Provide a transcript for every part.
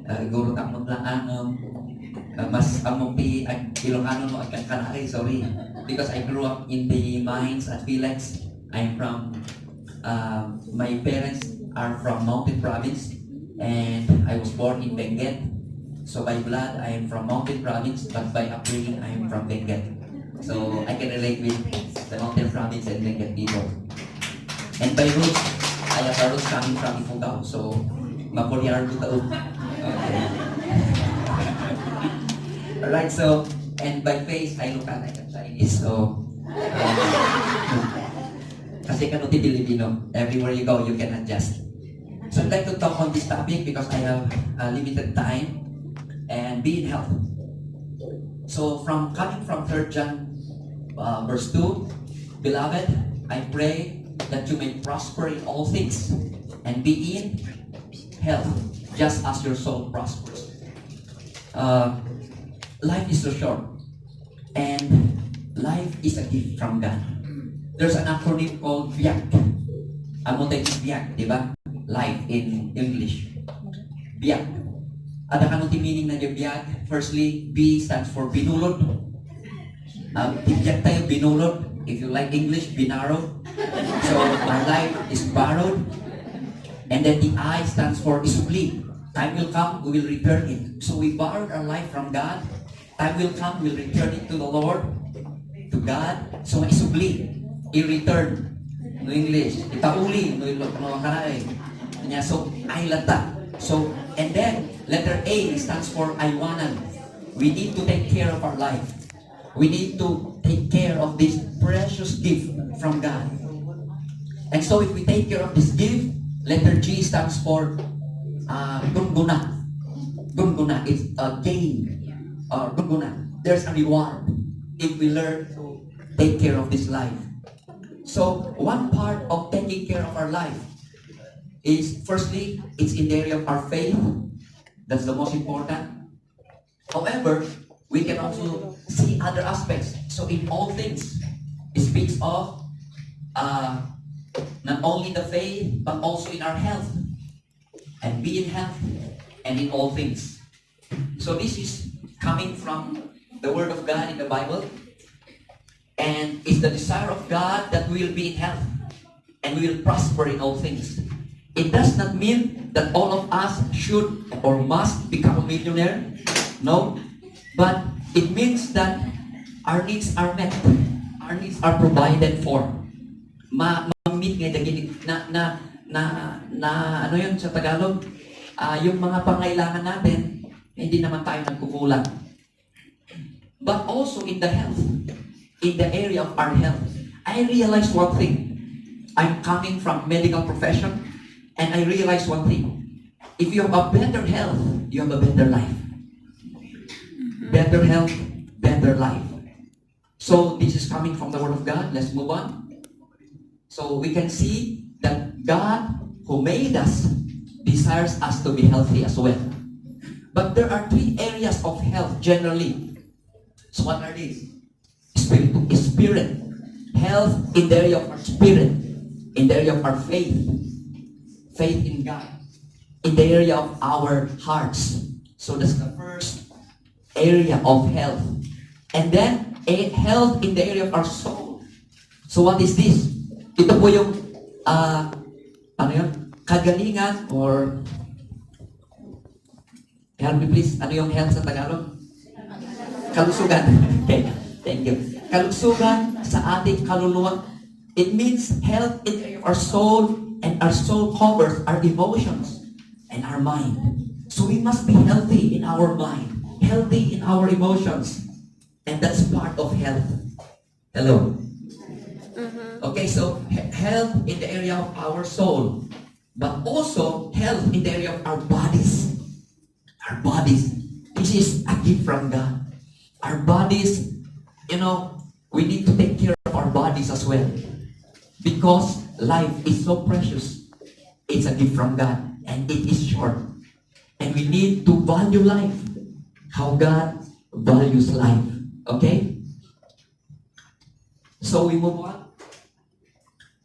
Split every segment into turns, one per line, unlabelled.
Guro ka mo lang mas among Ilocano mo at Kanari, sorry. Because I grew up in the mines at Philex. I'm from, my parents are from Mountain Province and I was born in Benguet. So by blood, I am from Mountain Province, but by upbringing, I am from Benguet. So I can relate with the Mountain Province and Benguet people. And by roots, I have a roots coming from Ifugao. So, Makoryar Butao. Okay. Alright, so, and by face, I look like I'm Chinese. So, kasi kanuti Filipino, everywhere you go, you can adjust. So I'd like to talk on this topic because I have limited time and be in health. So coming from 3 John verse 2, Beloved, I pray that you may prosper in all things and be in health, just as your soul prospers. Life is so short, and life is a gift from God. There's an acronym called BIAC. Ano tayo yung BIAC, di ba? Life in English. BIAC. At ang anong meaning na yung BIAC? Firstly, B stands for binulod. BIAC tayo, binulod. If you like English, binarrowed. So, our life is borrowed. And then the I stands for isubli. Time will come, we will return it. So we borrowed our life from God. Time will come, we'll return it to the Lord, to God. So isubli, i-return. No English, itauli, no kanay. So, ay lata. So, and then, letter A stands for iwanan. We need to take care of our life. We need to take care of this precious gift from God. And so if we take care of this gift, letter G stands for gunguna. Gunguna is a gain. Gunguna. There's a reward if we learn to take care of this life. So one part of taking care of our life is, firstly, it's in the area of our faith. That's the most important. However, we can also see other aspects. So in all things, it speaks of not only the faith, but also in our health. And be in health and in all things. So this is coming from the Word of God in the Bible. And it's the desire of God that we will be in health and we will prosper in all things. It does not mean that all of us should or must become a millionaire. No. But it means that our needs are met. Our needs are provided for. Ma-meet nga ano yun sa Tagalog? Yung mga pangailangan natin, hindi naman tayo nagkukulang. But also in the health, in the area of our health, I realized one thing. I'm coming from medical profession, and I realized one thing. If you have a better health, you have a better life. Better health, better life. So this is coming from the Word of God. Let's move on. So we can see that God, who made us, desires us to be healthy as well. But there are 3 areas of health generally. So what are these? Spirit. Health in the area of our spirit. In the area of our faith. Faith in God. In the area of our hearts. So that's the first area of health. And then, health in the area of our soul. So what is this? Ito po yung, ano yun? Kagalingan or, help me please, ano yung health sa Tagalog? Kalusugan. Okay, thank you. Kalusugan sa ating kaluluwa. It means health in our soul, and our soul covers our emotions and our mind. So we must be healthy in our mind, healthy in our emotions, and that's part of health. Hello? Okay, so health in the area of our soul, but also health in the area of our bodies. Our bodies. This is a gift from God. Our bodies, we need to take care of our bodies as well. Because life is so precious. It's a gift from God. And it is short. And we need to value life. How God values life. Okay? So we move on.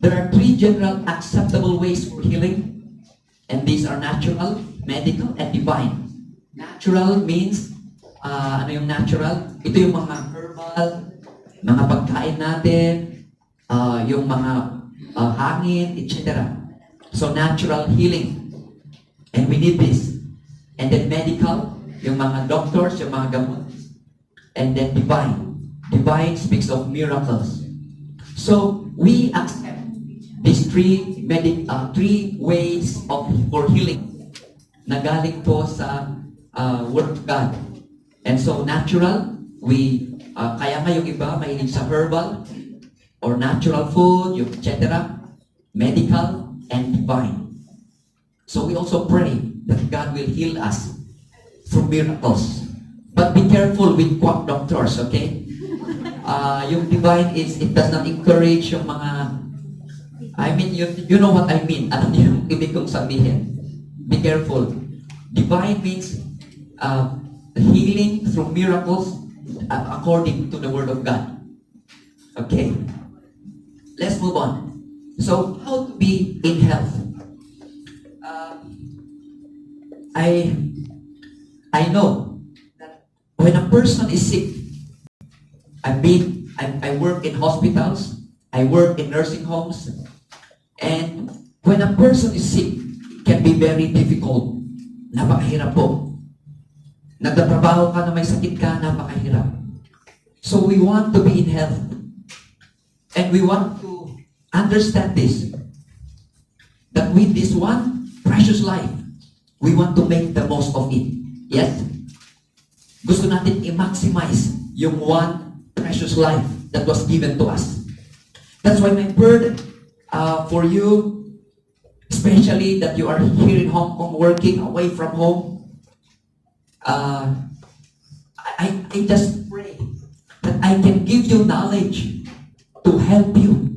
There are 3 general acceptable ways for healing. And these are natural, medical, and divine. Natural means, ano yung natural? Ito yung mga herbal, mga pagkain natin, yung mga hangin, etc. So natural healing. And we need this. And then medical, yung mga doctors, yung mga gamot. And then divine. Divine speaks of miracles. So we accept these three ways for healing na galing po sa Word of God. And so natural, kaya nga yung iba mahilig sa herbal or natural food, yung etc. Medical and divine. So we also pray that God will heal us through miracles. But be careful with quack doctors, okay? Yung divine it does not encourage yung mga, you know what I mean. Ano yung ibig kong sabihin? Be careful. Divine means healing through miracles according to the Word of God. Okay? Let's move on. So, how to be in health? I know that when a person is sick, I work in hospitals, I work in nursing homes, and when a person is sick, it can be very difficult. Napakahirap po. Nagtatrabaho ka na may sakit ka, napakahirap. So we want to be in health. And we want to understand this. That with this one precious life, we want to make the most of it. Yes? Gusto natin i-maximize yung one precious life that was given to us. That's why my burden for you, especially that you are here in Hong Kong working away from home, I just pray that I can give you knowledge to help you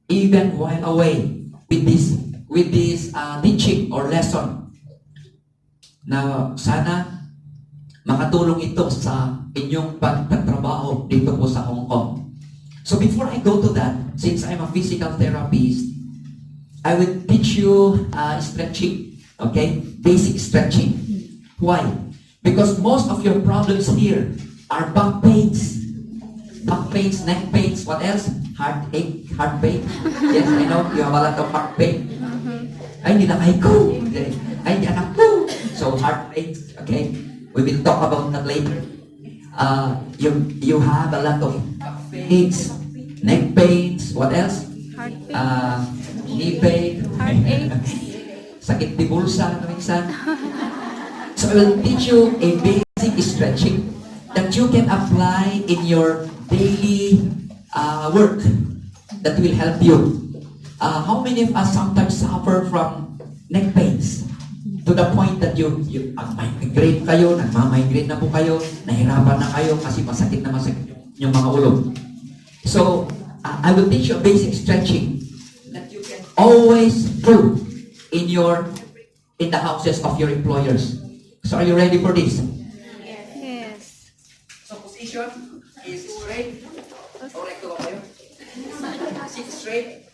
even while away with this teaching or lesson. Na sana makatulong ito sa inyong pagtatrabaho dito po sa Hong Kong. So before I go to that, since I'm a physical therapist, I will teach you stretching, okay? Basic stretching. Why? Because most of your problems here are back pains. Back pains, neck pains, what else? Heartache, heart pain. Yes, I know, you have a lot of back pain. Ay, nilakay ko. Ay, anak ko. So, heart pains, okay? We will talk about that later. You have a lot of back pains, neck pains, what else?
Heart pain.
Knee pain.
Heartache.
Sakit di bulsa na minsan. So I will teach you a basic stretching that you can apply in your daily work that will help you. How many of us sometimes suffer from neck pains to the point that migraine kayo, nagmamigraine na po kayo, nahirapan na kayo kasi masakit yung mga ulo. So I will teach you a basic stretching that you can always do in the houses of your employers. So are you ready for this?
Yes.
So position is straight. Recto ba kayo? Sit straight.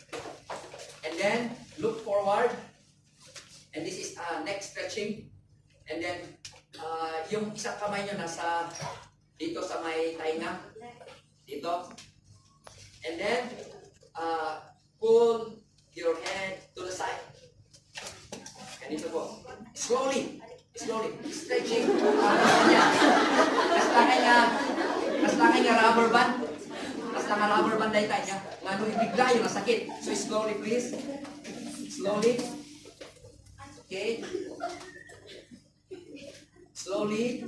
And then look forward. And this is neck stretching. And then yung isang kamay nyo nasa dito sa may tainga. Dito. And then pull your head to the side. Ganito po. Slowly. Stretching. Mas lakay nga rubber band. Mas lang rubber band dahil tayo niya. Nga nung ibigla yung nasakit. So slowly please. Slowly. Okay. Slowly.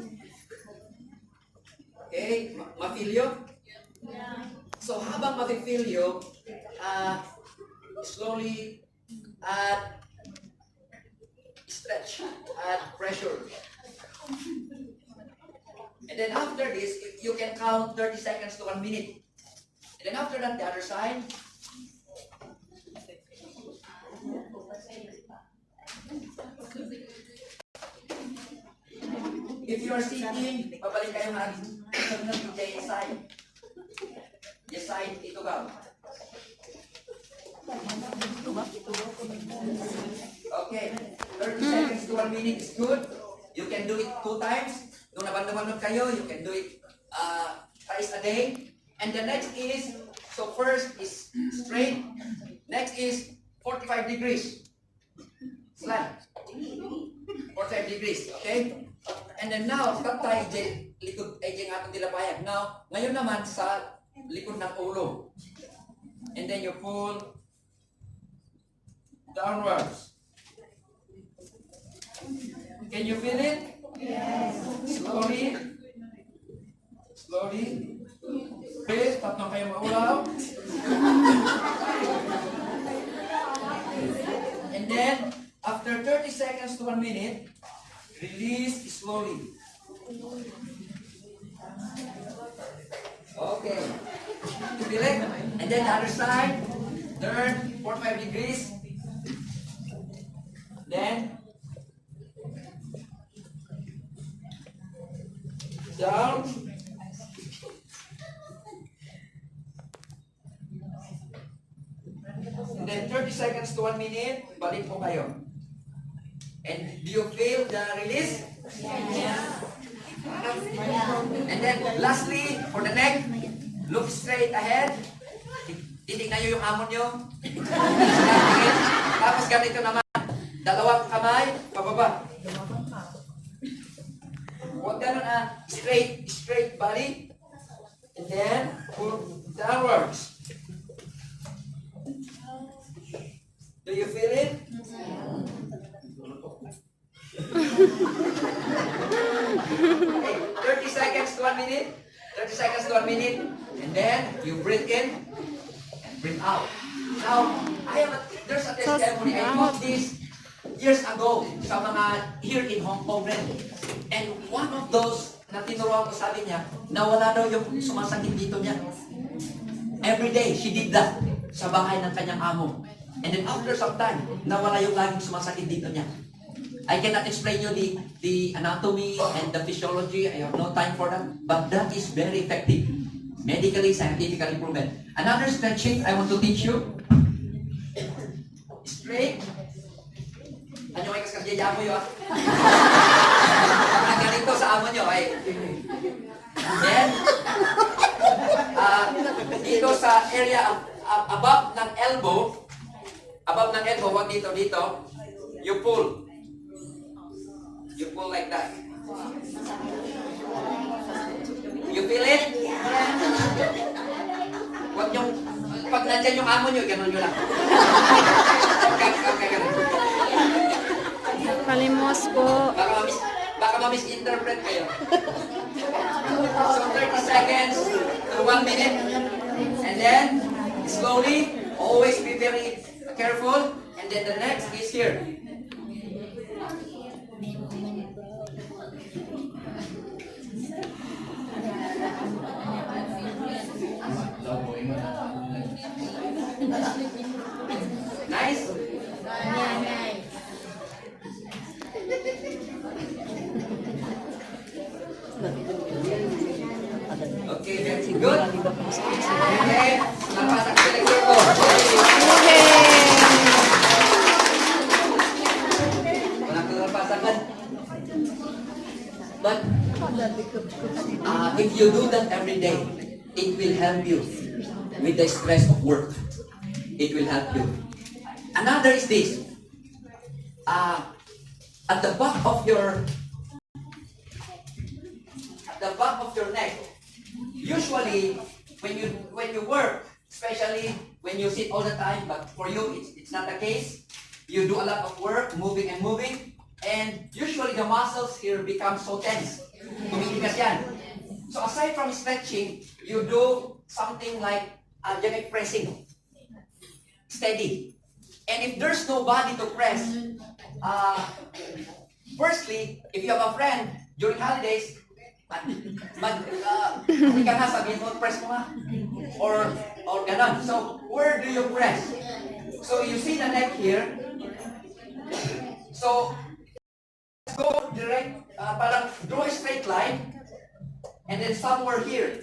Okay. Ma-feel you? So habang ma-feel you, slowly stretch and pressure. And then after this, you can count 30 seconds to 1 minute. And then after that, the other side. If you are sitting, pabalik kayo nga yung side. Yung side, ito ba? Okay, 30 seconds to 1 minute is good. You can do it 2 times. Kung nabandang-bandang kayo, you can do it twice a day. And the next is, so first is straight. Next is 45 degrees. Slant. 45 degrees, okay? And then now, tatay, likod, ay dyan atong tilapayan. Now, ngayon naman sa likod ng ulo. And then you pull downwards. Can you feel it? Yes. Slowly. Slowly. Please, tatlong kayo maulaw. And then, after 30 seconds to 1 minute, release slowly. Okay. Feel it? And then the other side, turn 45 degrees. Then, down. And then 30 seconds to 1 minute, balik po kayo. And do you feel the release? Yes. And then lastly, for the neck, look straight ahead. Titignan nyo yung amon nyo. Tapos ganito naman. Dalawang kamay, pababa. Huwag ganun straight body. And then, pull downwards. Do you feel it? Okay, 30 seconds to 1 minute. 30 seconds to 1 minute. And then, you breathe in and breathe out. Now, there's a testimony. I got this years ago sa mga here in Hong Kong rin. And one of those na tinuruan ko, sabi niya, nawala daw yung sumasakit dito niya. Every day, she did that sa bahay ng kanyang amo. And then after some time, nawala yung laging sumasakit dito niya. I cannot explain you the anatomy and the physiology. I have no time for that. But that is very effective. Medically, scientifically proven. Another stretching I want to teach you. Straight. Ano kayo kasi mo yun? Ganito sa amo nyo. Then, dito sa area above ng elbow, wag dito, you pull. You pull like that. You feel it? Wag nyo, pag nandyan yung amo nyo, ganun nyo lang. Okay, ganun.
Palimos po.
Baka ma-misinterpret kayo. So 30 seconds to 1 minute. And then, slowly, always be very careful. And then the next is here. Nice? Okay, that's good. Okay, lapasan ko lang ko. Walang lapasan. But if you do that every day, it will help you with the stress of work. It will help you. Another is this. At the back of your neck, usually when you work, especially when you sit all the time, but for you it's not the case. You do a lot of work, moving, and usually the muscles here become so tense. Tumitigas yan. So aside from stretching, you do something like generic pressing. Steady. And if there's nobody to press, firstly, if you have a friend during holidays, hindi ka na sabihin mo, press mo nga. Or ganon. So, where do you press? So, you see the neck here. So, let's go direct, parang draw a straight line. And then somewhere here.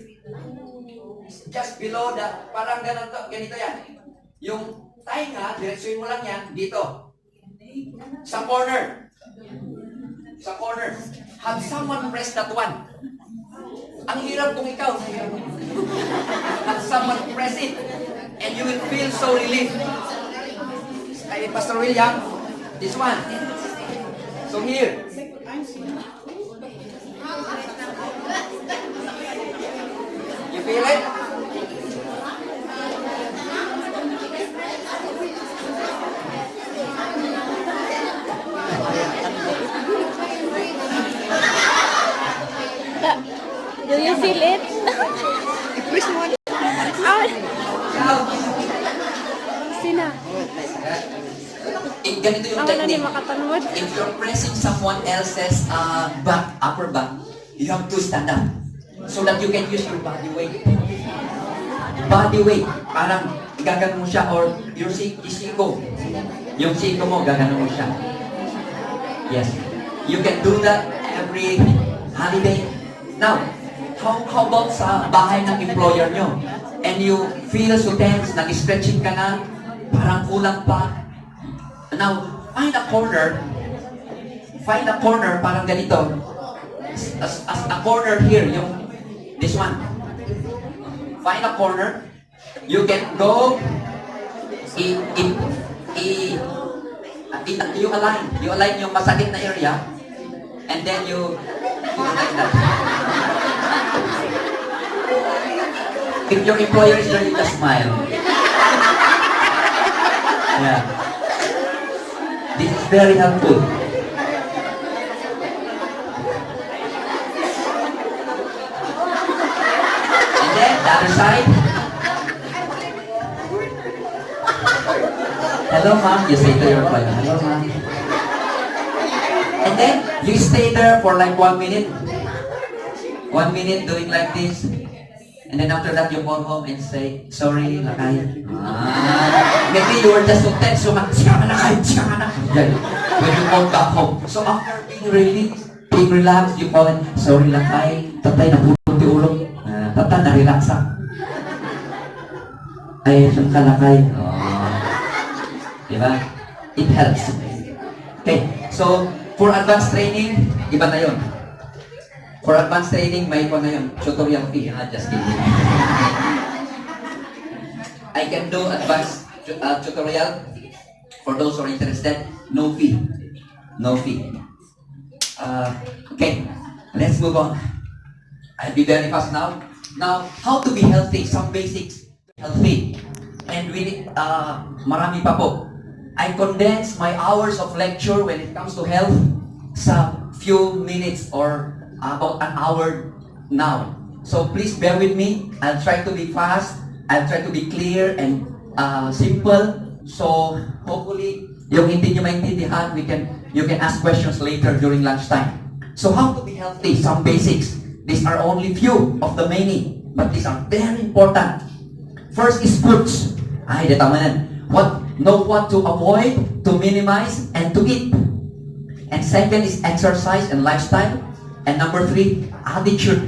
Just below the, parang ganito yan. Yung tainga, diretsuin mo lang yan, dito. Sa corner. Sa corner. Have someone press that one. Ang hirap kung ikaw. Have someone press it. And you will feel so relieved. Kay Pastor William, this one. So here. You feel it?
Do you feel it? Which one? Ah, sina?
Ganito yung
Ako na ni
technique.
makatanwad.
If you're pressing someone else's back, upper back, you have to stand up so that you can use your body weight. Body weight. Parang gaganon mo siya or your siko. Yung siko mo, gaganon mo siya. Yes. You can do that every holiday. Now, how about sa bahay ng employer nyo? And you feel so tense, nag-stretching ka na, parang kulang pa. Now, find a corner, parang ganito. As a corner here, yung this one. Find a corner. You can go you align yung masakit na area, and then you like that. If your employer is there, you just smile. Yeah. This is very helpful. And then the other side. Hello, ma'am. You say to your employer, hello, ma'am. And then you stay there for like 1 minute. 1 minute doing like this. And then after that, you call home and say, sorry, lakay. Maybe you were just so tense, so siya lakay. When you call back home. So after being relaxed, you call it, sorry, lakay. Tatay, napulong ti ulong. Tatay, na-relaxa. Ay, siyang kalakay. Diba? It helps. Okay, so for advanced training, iba na yun. For advanced training, may ko na yun. Tutorial fee. Just kidding. I can do advanced tutorial for those who are interested. No fee. No fee. Okay, let's move on. I'll be very fast now. Now, how to be healthy? Some basics. Healthy. And we need, marami pa po. I condense my hours of lecture when it comes to health sa few minutes or about an hour now. So please bear with me. I'll try to be fast. I'll try to be clear and simple. So hopefully, yung hindi nyo maintindihan, you can ask questions later during lunchtime. So how to be healthy? Some basics. These are only few of the many, but these are very important. First is foods. Ay, detamanan. Know what to avoid, to minimize, and to eat. And second is exercise and lifestyle. And number 3, attitude.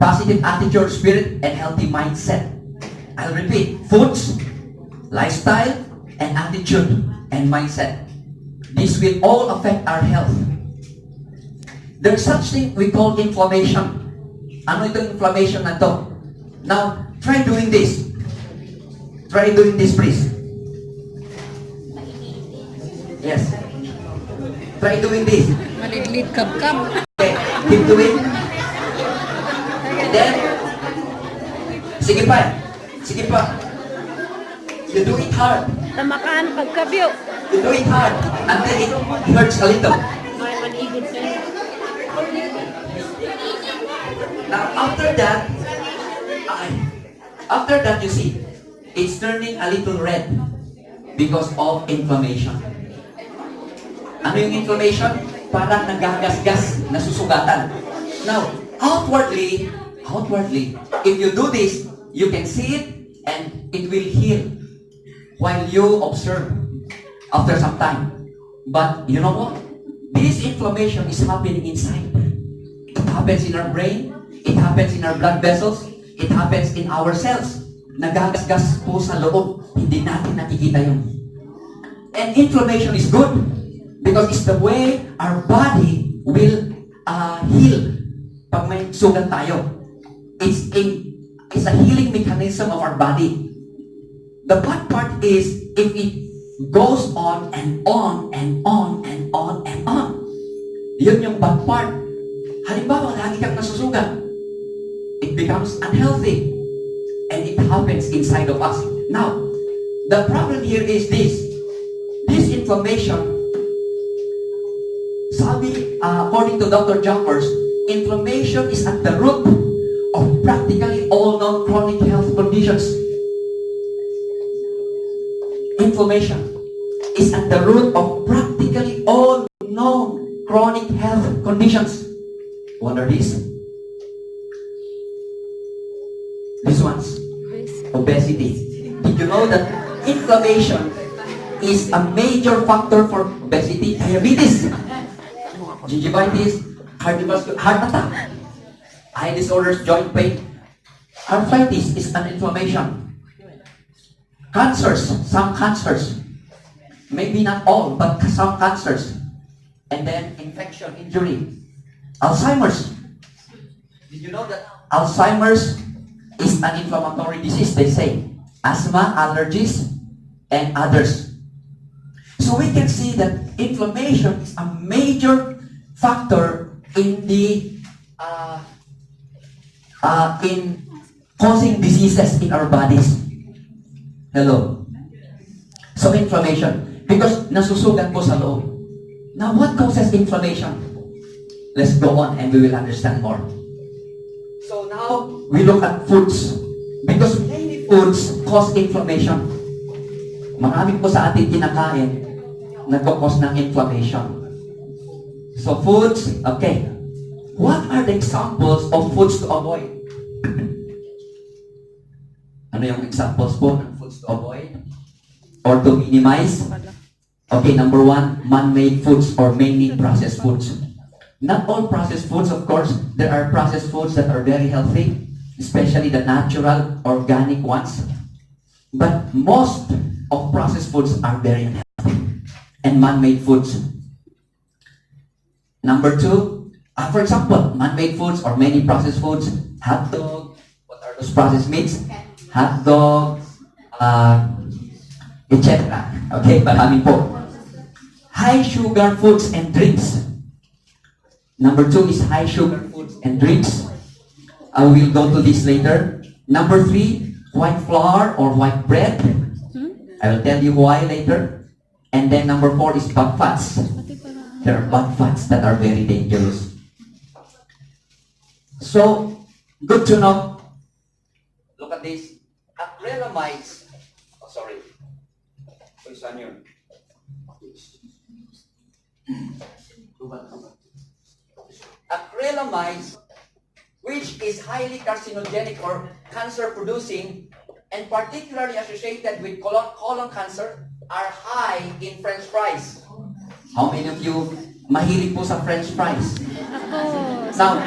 Positive attitude, spirit, and healthy mindset. I'll repeat. Foods, lifestyle, and attitude, and mindset. This will all affect our health. There's such thing we call inflammation. Ano itong inflammation na to? Now, try doing this. Try doing this, please. Yes. Try doing this.
Malilit kab-kab.
Okay, keep doing. And then, sige pa. Sige pa. You do it hard.
Tamakaan pagkabyo.
You do it hard until it hurts a little.
May manigid kayo.
Now, after that, you see, it's turning a little red because of inflammation. Ano yung inflammation? Parang nagagasgas, nasusugatan. Now, outwardly, if you do this, you can see it and it will heal while you observe after some time. But you know what? This inflammation is happening inside. It happens in our brain, it happens in our blood vessels, it happens in our cells. Nagagasgas po sa loob, hindi natin nakikita yun. And inflammation is good because it's the way our body will heal pag may sugat tayo. It's a healing mechanism of our body. The bad part is if it goes on and on and on and on and on. Yun yung bad part. Halimbawa, lagi kang nasusugat. It becomes unhealthy. And it happens inside of us. Now, the problem here is this. This inflammation, according to Dr. Jumpers, inflammation is at the root of practically all known chronic health conditions. Inflammation is at the root of practically all known chronic health conditions. What are these? These ones. Obesity. Did you know that inflammation is a major factor for obesity, diabetes, gingivitis, cardiovascular, heart attack, eye disorders, joint pain, arthritis is an inflammation. Cancers, some cancers, maybe not all, but some cancers. And then infection, injury. Alzheimer's. Did you know that Alzheimer's is an inflammatory disease, they say? Asthma, allergies, and others. So we can see that inflammation is a major factor in in causing diseases in our bodies. Hello. So inflammation, because nasusugat po sa loob. Now what causes inflammation? Let's go on and we will understand more. So now we look at foods, because many foods cause inflammation. Marami po sa ating kinakain nagkakos ng inflammation. So foods, okay. What are the examples of foods to avoid? Ano yung examples po ng foods to avoid? Or to minimize? Okay, number one, man-made foods or mainly processed foods. Not all processed foods, of course. There are processed foods that are very healthy, especially the natural, organic ones. But most of processed foods are very unhealthy. And man-made foods. Number two, for example, man-made foods or many processed foods, hot dog, what are those processed meats? Hot dog, etc. Okay, marami po. High sugar foods and drinks. Number two is high sugar foods and drinks. I will go to this later. Number three, white flour or white bread. I will tell you why later. And then number four is bad fats. There are bad fats that are very dangerous. So, good to know. Look at this. Acrylamides. Oh, sorry. Who's on you? Acrylamides, which is highly carcinogenic or cancer-producing and particularly associated with colon cancer, are high in French fries. How many of you mahilig po sa French fries? Now,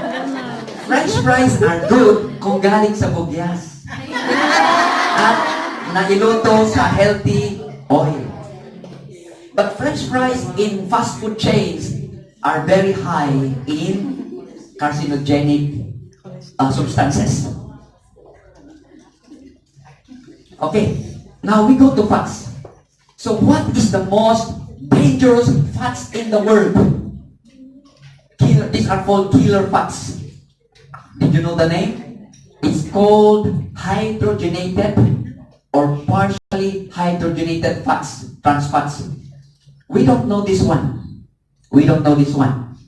French fries are good kung galing sa bugyas at nailuto sa healthy oil. But French fries in fast food chains are very high in carcinogenic substances. Okay, now we go to fats. So what is the most dangerous fats in the world? These are called killer fats. Did you know the name? It's called hydrogenated or partially hydrogenated fats, trans fats. We don't know this one. We don't know this one.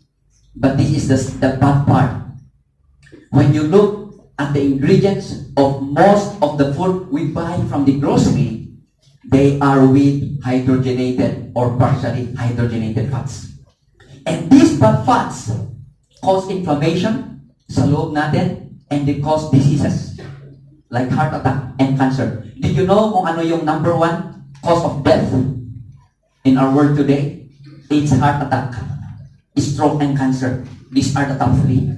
But this is the bad part. When you look at the ingredients of most of the food we buy from the grocery, they are with hydrogenated or partially hydrogenated fats. And these bad fats cause inflammation sa loob natin and they cause diseases like heart attack and cancer. Did you know kung ano yung number one cause of death in our world today? It's heart attack, stroke, and cancer. These are the top three.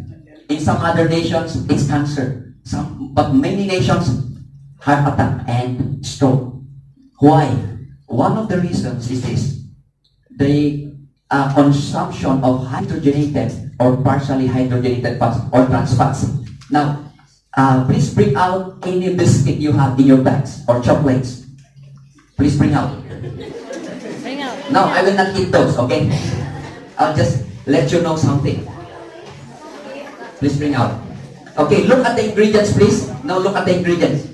In some other nations, it's cancer. But many nations, heart attack and stroke. Why? One of the reasons is this. consumption of hydrogenated or partially hydrogenated fats or trans fats. Now, please bring out any biscuit you have in your bags or chocolates. Please bring out.
Bring out.
No, I will not eat those, okay? I'll just let you know something. Please bring out. Okay, look at the ingredients, please. Now look at the ingredients.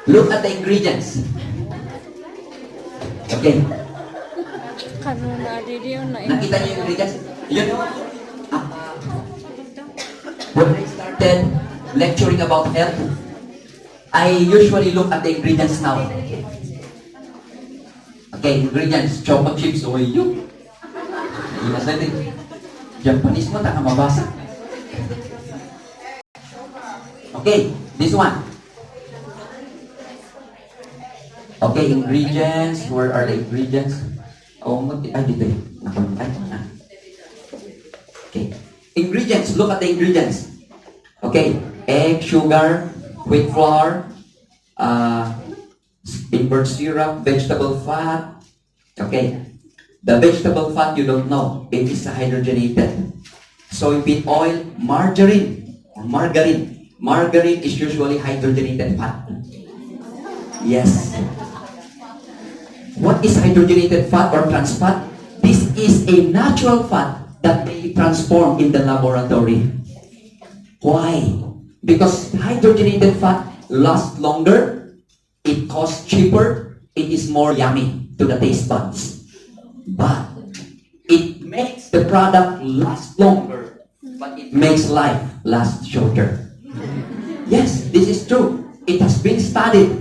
Look at the ingredients. Okay.
Kanuna, didi yun na
Nakita niyo yung ingredients? Yun. When I started lecturing about health, I usually look at the ingredients now. Okay, ingredients. Chocolate chips, o yun. Iwas natin. Japanese mo, taka mabasa. Okay, this one. Okay, ingredients. Where are the ingredients? Oh, ay, dito eh. Okay. Ingredients. Look at the ingredients. Okay. Egg, sugar, wheat flour, invert syrup, vegetable fat. Okay. The vegetable fat, you don't know. It is hydrogenated. Soybean oil, margarine, or margarine. Margarine is usually hydrogenated fat. Yes. What is hydrogenated fat or trans fat? This is a natural fat that may transform in the laboratory. Why? Because hydrogenated fat lasts longer, it costs cheaper, it is more yummy to the taste buds. But it makes the product last longer, but it makes life last shorter. Yes, this is true. It has been studied.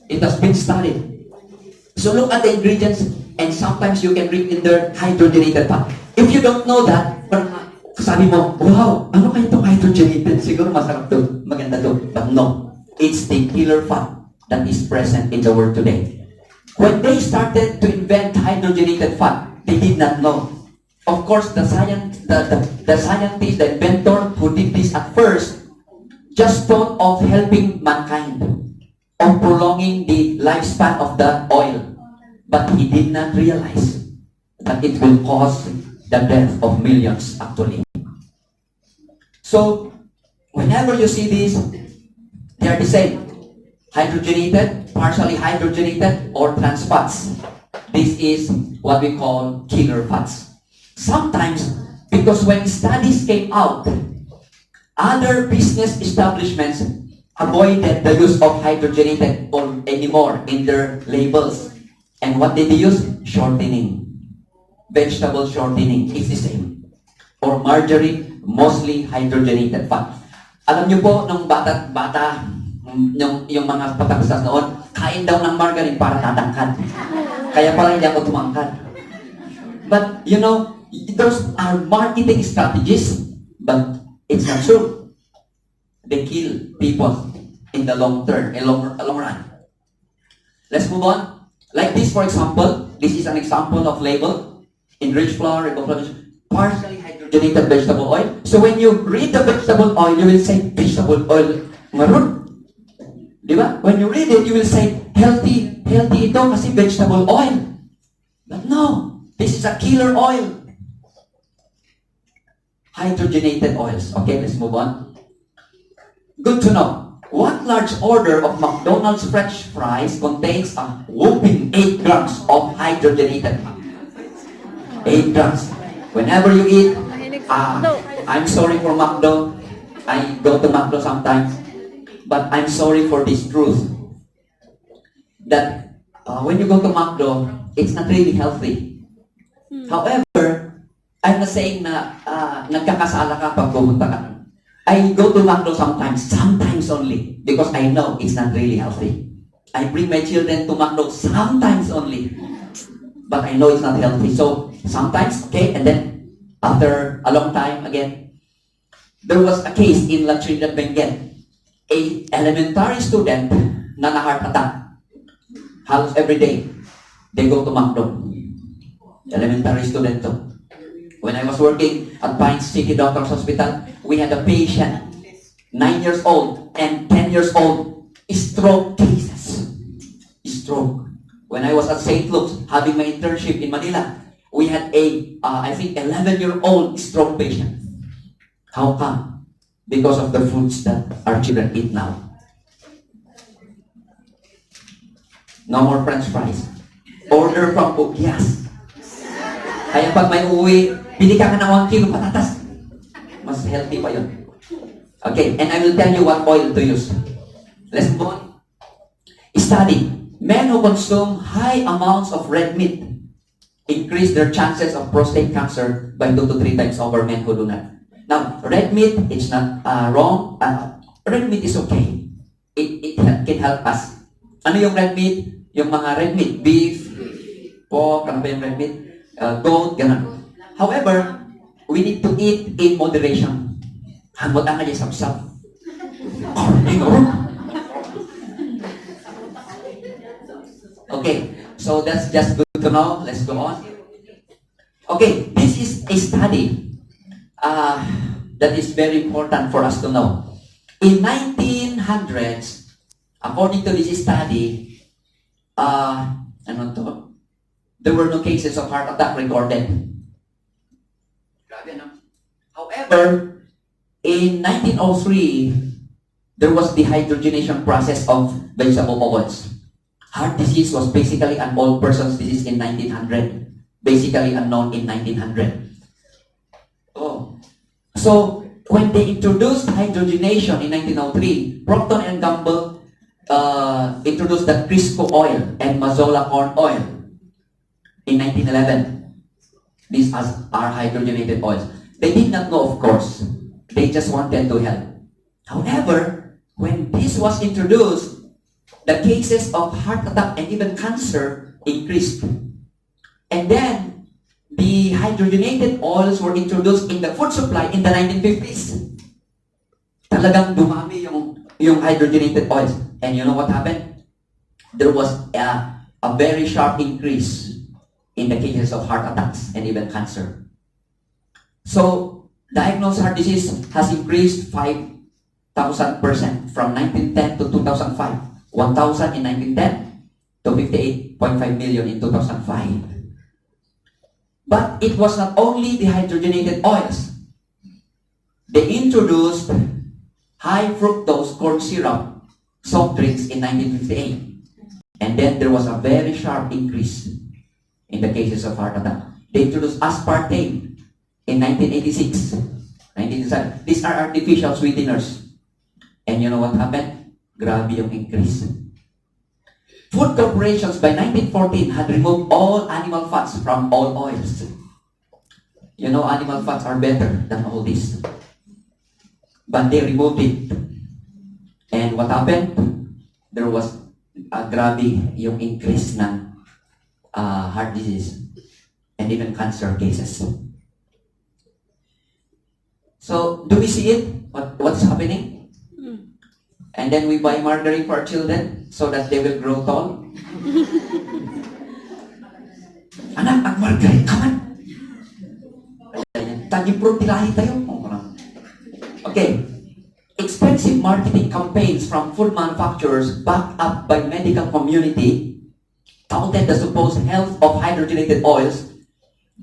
It has been studied. So look at the ingredients, and sometimes you can read in there hydrogenated fat. If you don't know that, sabi mo, wow, ano kayo itong hydrogenated? Siguro masarap to, maganda to. But no, it's the killer fat that is present in the world today. When they started to invent hydrogenated fat, they did not know. Of course, the scientist, the inventor who did this at first, just thought of helping mankind, of prolonging the lifespan of the oil. But he did not realize that it will cause the death of millions actually. So, whenever you see these, they are the same. Hydrogenated, partially hydrogenated, or trans fats. This is what we call killer fats. Sometimes, because when studies came out, other business establishments avoided the use of hydrogenated or anymore in their labels. And what did they use? Shortening. Vegetable shortening is the same. Or margarine, mostly hydrogenated fat. Alam niyo po, nung bata, yung mga patagsas noon, kain daw ng margarine para tatangkad. Kaya pala hindi ako tumangkad. But, you know, those are marketing strategies, but it's not true. They kill people in the long term, in long run. Let's move on. Like this, for example, this is an example of label. Enriched flour, partially hydrogenated vegetable oil. So when you read the vegetable oil, you will say vegetable oil. Maroon. Diba? When you read it, you will say healthy ito kasi vegetable oil. But no, this is a killer oil. Hydrogenated oils. Okay, let's move on. Good to know. One large order of McDonald's French fries contains a whopping 8 grams of hydrogenated fat. 8 grams. Whenever you eat, I'm sorry for McDo. I go to McDo sometimes. But I'm sorry for this truth. That when you go to McDo, it's not really healthy. However, I'm not saying na nagkakasala ka pag pumunta ka. I go to McDo sometimes only, because I know it's not really healthy. I bring my children to McDo sometimes only, but I know it's not healthy. So sometimes, okay, and then after a long time again, there was a case in La Trinidad, Benguet. A elementary student na heart attack. Halos every day, they go to McDo. Elementary student to. When I was working at Pines City Doctors Hospital, we had a patient, 9 years old and 10 years old, stroke cases. Stroke. When I was at St. Luke's, having my internship in Manila, we had I think 11-year-old stroke patient. How come? Because of the foods that our children eat now. No more French fries. Order from Ugyas. Kaya pag may uwi, pili ka ng 1 kilo patatas. Mas healthy pa yun. Okay, and I will tell you what oil to use. Let's move on. Study. Men who consume high amounts of red meat increase their chances of prostate cancer by 2 to 3 times over men who do not. Now, red meat, it's not wrong. Red meat is okay. It can help us. Ano yung red meat? Yung mga red meat, beef, pork, ano ba yung red meat? Goat, gano'n. However, we need to eat in moderation. Hamot ang kanya sab-sab. Okay, so that's just good to know. Let's go on. Okay, this is a study that is very important for us to know. In 1900s, according to this study, there were no cases of heart attack recorded. Grabe, no? However, in 1903, there was the hydrogenation process of vegetable oils. Heart disease was basically an old person's disease in 1900. Basically unknown in 1900. Oh. So, when they introduced hydrogenation in 1903, Procter and Gamble introduced the Crisco oil and Mazola corn oil in 1911. These are hydrogenated oils. They did not know, of course. They just wanted to help. However, when this was introduced, the cases of heart attack and even cancer increased. And then, the hydrogenated oils were introduced in the food supply in the 1950s. Talagang dumami yung hydrogenated oils. And you know what happened? There was a very sharp increase in the cases of heart attacks and even cancer. So, diagnosed heart disease has increased 5,000% from 1910 to 2005. 1,000 in 1910 to 58.5 million in 2005. But it was not only the hydrogenated oils. They introduced high fructose corn syrup soft drinks in 1958. And then there was a very sharp increase in the cases of heart attack. They introduced aspartame in 1986. 1987. These are artificial sweeteners. And you know what happened? Grabe yung increase. Food corporations by 1914 had removed all animal fats from all oils. You know, animal fats are better than all this. But they removed it. And what happened? There was grabe yung increase ng heart disease and even cancer cases. So, do we see it? What's happening? And then we buy margarine for our children so that they will grow tall. Anak, ang margarine, come on! Tagipro tilahi tayo. Okay. Expensive marketing campaigns from food manufacturers backed up by medical community touted the supposed health of hydrogenated oils.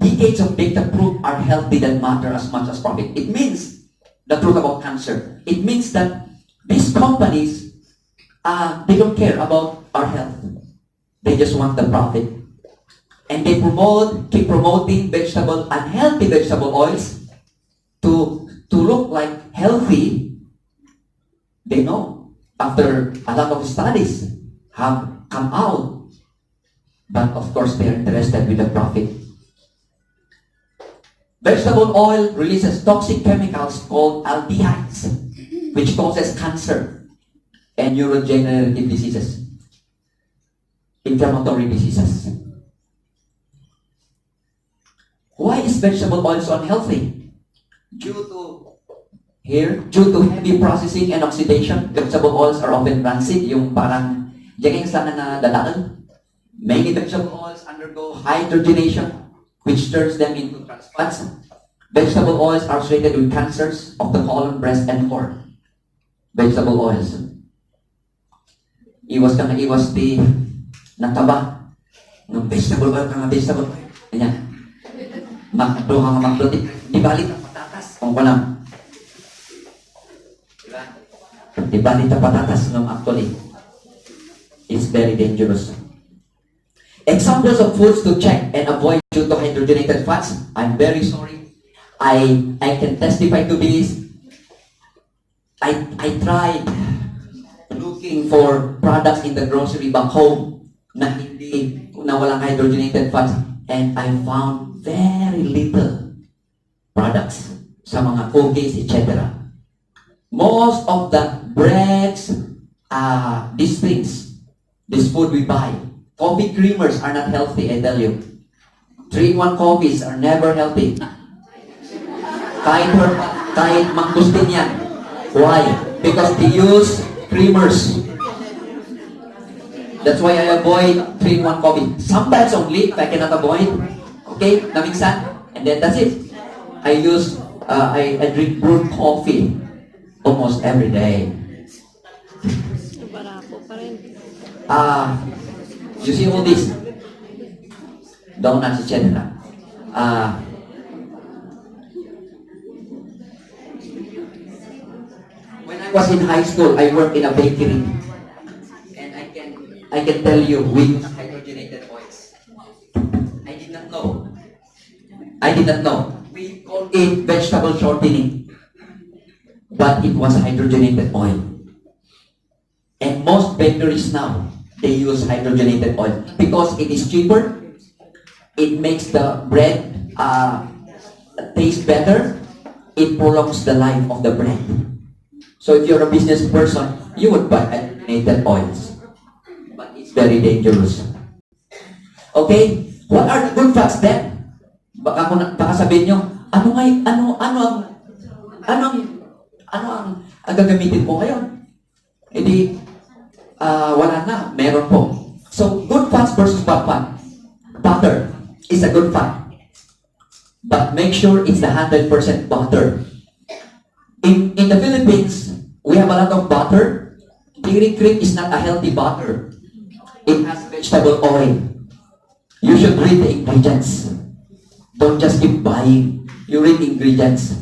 Decades of data prove our health didn't matter as much as profit. It means the truth about cancer. It means that these companies, they don't care about our health. They just want the profit. And they keep promoting unhealthy vegetable oils to look like healthy. They know, after a lot of studies have come out. But of course, they are interested with the profit. Vegetable oil releases toxic chemicals called aldehydes, which causes cancer and neurodegenerative diseases, inflammatory diseases. Why is vegetable oil so unhealthy? Due to heavy processing and oxidation, vegetable oils are often rancid, yung parang jaging sana na dadaan. Many vegetable oils undergo hydrogenation, which turns them into trans fats. Vegetable oils are associated with cancers of the colon, breast, and horn. Vegetable oils. Iwas ka na iwas di nataba. Ng vegetable oil ka nga, vegetable oil. Ganyan. Makdo ka nga makdo. Di balik ang patatas. Kung ko lang. Diba? Di balik ang patatas ng actually. It's very dangerous. Examples of foods to check and avoid due to hydrogenated fats. I'm very sorry. I can testify to this. I tried looking for products in the grocery back home na walang hydrogenated fats, and I found very little products sa mga cookies, etc. Most of the breads, these things, this food we buy, coffee creamers are not healthy, I tell you. 3-in-1 coffees are never healthy. Kahit mangustin yan. Why? Because they use creamers. That's why I avoid 3-in-1 coffee. Sometimes only, if I cannot avoid. Okay, namingsan. And then that's it. I drink brewed coffee almost every day.
Barako pa rin.
You see all this? Donuts, etc. When I was in high school, I worked in a bakery. And I can tell you, we use hydrogenated oils. I did not know. We call it vegetable shortening. But it was hydrogenated oil. And most bakeries now, they use hydrogenated oil because it is cheaper. It makes the bread taste better. It prolongs the life of the bread. So if you're a business person, you would buy hydrogenated oils. But it's very dangerous. Okay? What are the good fats then? Baka sabihin nyo, ano ang gagamitin ko ngayon? Hindi, wala na, meron po. So, good fats versus bad fat. Butter is a good fat. But make sure it's the 100% butter. In the Philippines, we have a lot of butter. Dairy cream is not a healthy butter. It has vegetable oil. You should read the ingredients. Don't just keep buying. You read ingredients.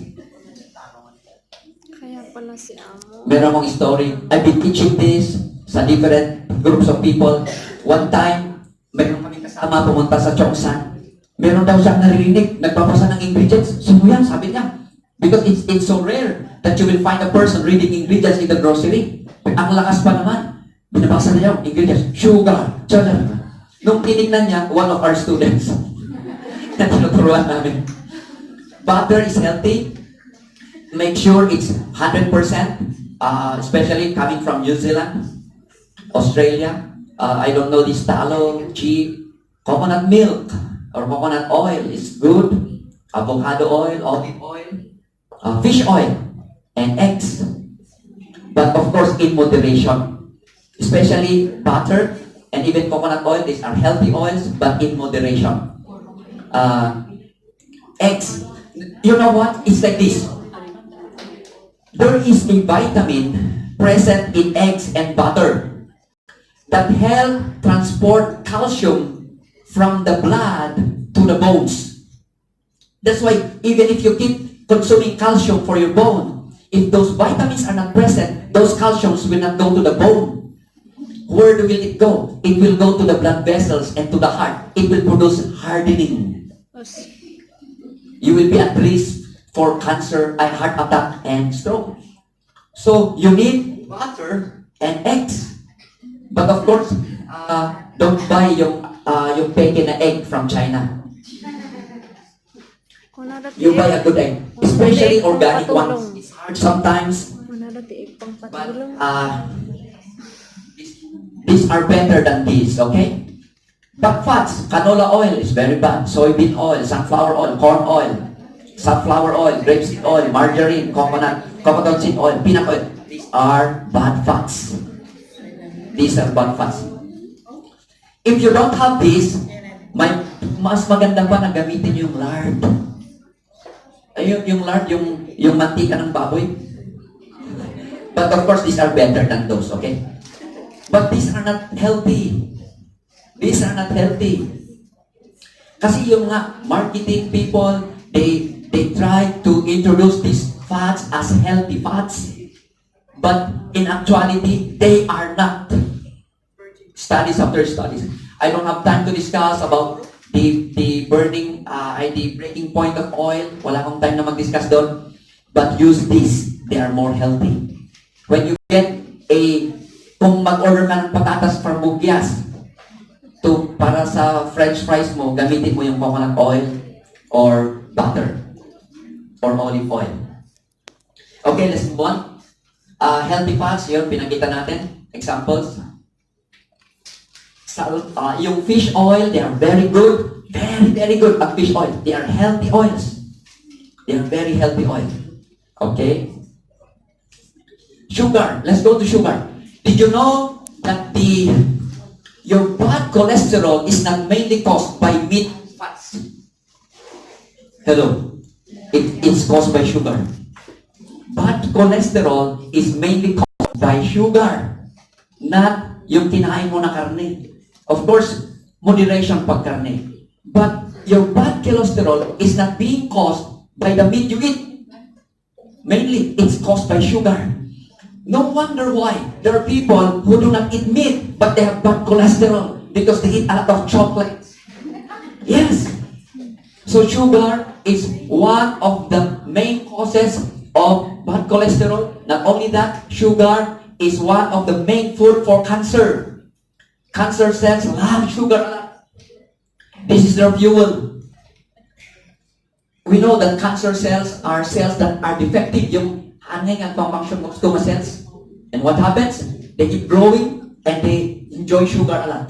Kaya pala si Amo.
Meron akong story. I've been teaching this sa different groups of people. One time, meron kami kasama pumunta sa Chongsan. Meron daw siyang naririnig, nagbabasa ng ingredients. Sino yan? Sabi niya. Because it's so rare that you will find a person reading ingredients in the grocery. Ang lakas pa naman. Binabasa niya yung ingredients. Sugar. Sugar. Nung tinignan niya, one of our students na tinuturuan namin. Butter is healthy. Make sure it's 100%, especially coming from New Zealand, Australia. I don't know this tallow, cheese, coconut milk, or coconut oil is good. Avocado oil, olive oil, fish oil, and eggs. But of course, in moderation. Especially butter and even coconut oil, these are healthy oils, but in moderation. Eggs. You know what? It's like this. There is a vitamin present in eggs and butter that help transport calcium from the blood to the bones. That's why even if you keep consuming calcium for your bone, if those vitamins are not present, those calciums will not go to the bone. Where will it go? It will go to the blood vessels and to the heart. It will produce hardening. You will be at risk for cancer, heart attack, and stroke. So you need butter and eggs. But of course, don't buy yung peke na egg from China. You buy a good egg, especially organic ones. It's hard sometimes, but these are better than these, okay? But fats, canola oil is very bad. Soybean oil, sunflower oil, corn oil, sunflower oil, grapeseed oil, margarine, coconut seed oil, peanut oil. These are bad fats. These are bad fats. If you don't have this, mas maganda pa na gamitin yung lard. Ayun, yung lard, yung mantika ng baboy. But of course, these are better than those, okay? But these are not healthy. These are not healthy. Kasi yung mga marketing people, they try to introduce these fats as healthy fats. But in actuality, they are not. Studies after studies. I don't have time to discuss about the breaking point of oil. Wala akong time na mag-discuss doon. But use this. They are more healthy. When you get kung mag-order ka ng patatas from Bugyas, para sa French fries mo, gamitin mo yung coconut oil or butter or olive oil. Okay, let's move on. Healthy fats, yun, pinakita natin. Examples. Yung fish oil, they are very good. Very, very good at fish oil. They are healthy oils. They are very healthy oil. Okay? Sugar. Let's go to sugar. Did you know that your bad cholesterol is not mainly caused by meat fats? Hello? It's caused by sugar. Bad cholesterol is mainly caused by sugar. Not yung kinain mo na karne. Of course, moderation pag karne. But your bad cholesterol is not being caused by the meat you eat. Mainly, it's caused by sugar. No wonder why there are people who do not eat meat, but they have bad cholesterol because they eat a lot of chocolates. Yes. So sugar is one of the main causes of bad cholesterol. Not only that, sugar is one of the main food for cancer. Cancer cells love sugar a lot. This is their fuel. We know that cancer cells are cells that are defective. Yung hanging and function of stomach cells. And what happens? They keep growing and they enjoy sugar a lot.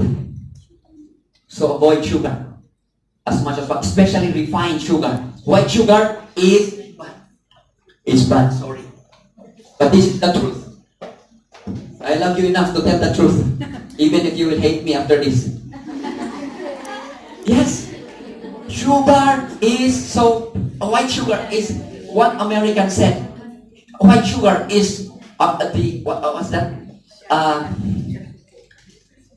So avoid sugar as much as possible, especially refined sugar. White sugar is bad. It's bad, sorry. But this is the truth. I love you enough to tell the truth, even if you will hate me after this. Yes, sugar is white sugar is what American said. White sugar is what's that?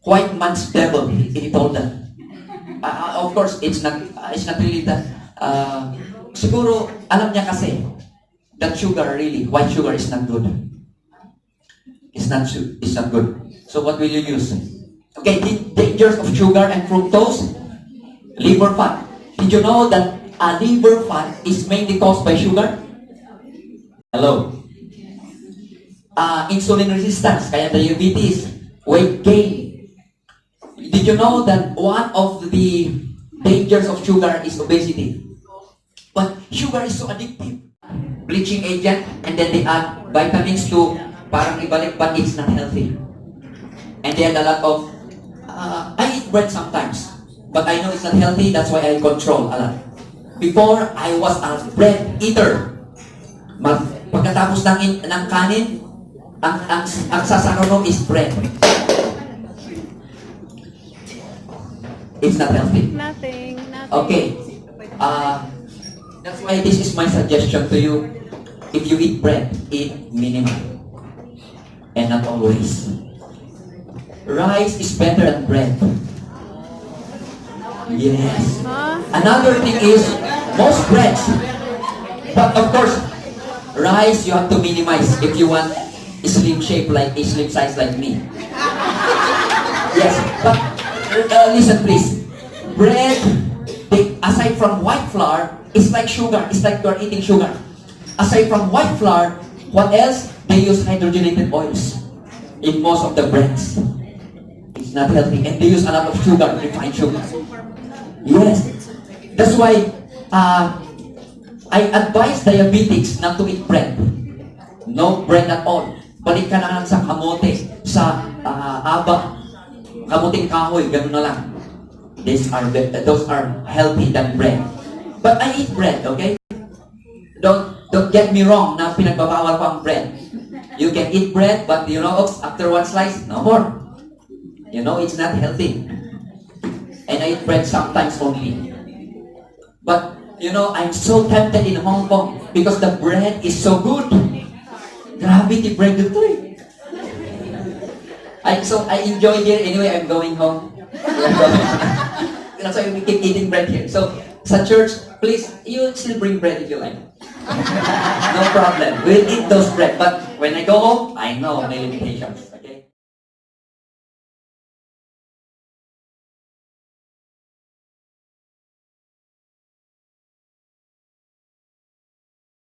White man's devil. He told them. Of course, it's not really that. Siguro alam niya kasi that sugar really, white sugar is not good. It's not good. So what will you use? Okay, the dangers of sugar and fructose. Liver fat. Did you know that liver fat is mainly caused by sugar? Hello? Insulin resistance, kaya diabetes, weight gain. Did you know that one of the dangers of sugar is obesity? But sugar is so addictive. Bleaching agent, and then they add vitamins to parang ibalik, but it's not healthy. And they add a lot of, I eat bread sometimes, but I know it's not healthy, that's why I control a lot. Before, I was a bread eater. Pagkatapos ng kanin, ang sasarono is bread. It's not healthy.
Nothing.
Okay. That's why this is my suggestion to you. If you eat bread, eat minimal. And not always. Rice is better than bread. Yes. Another thing is, most breads. But of course, rice you have to minimize if you want slim size like me. Yes, but listen please. Bread, aside from white flour, it's like sugar. It's like you're eating sugar. Aside from white flour, what else? They use hydrogenated oils in most of the breads. It's not healthy. And they use a lot of sugar, refined sugar. Yes. That's why I advise diabetics not to eat bread. No bread at all. Balik ka na lang sa kamote, sa aba, kamuting kahoy, gano'n na lang. Those are healthy than bread. But I eat bread, okay? Don't get me wrong na pinagbabawal ko ang bread. You can eat bread, but you know, after one slice, no more. You know, it's not healthy. And I eat bread sometimes only. But, you know, I'm so tempted in Hong Kong because the bread is so good. Grabe, the bread dito eh. I enjoy here. Anyway, I'm going home. That's why we keep eating bread here. So, sa church, please, you still bring bread if you like. No problem. We'll eat those bread. But when I go home, I know my limitations.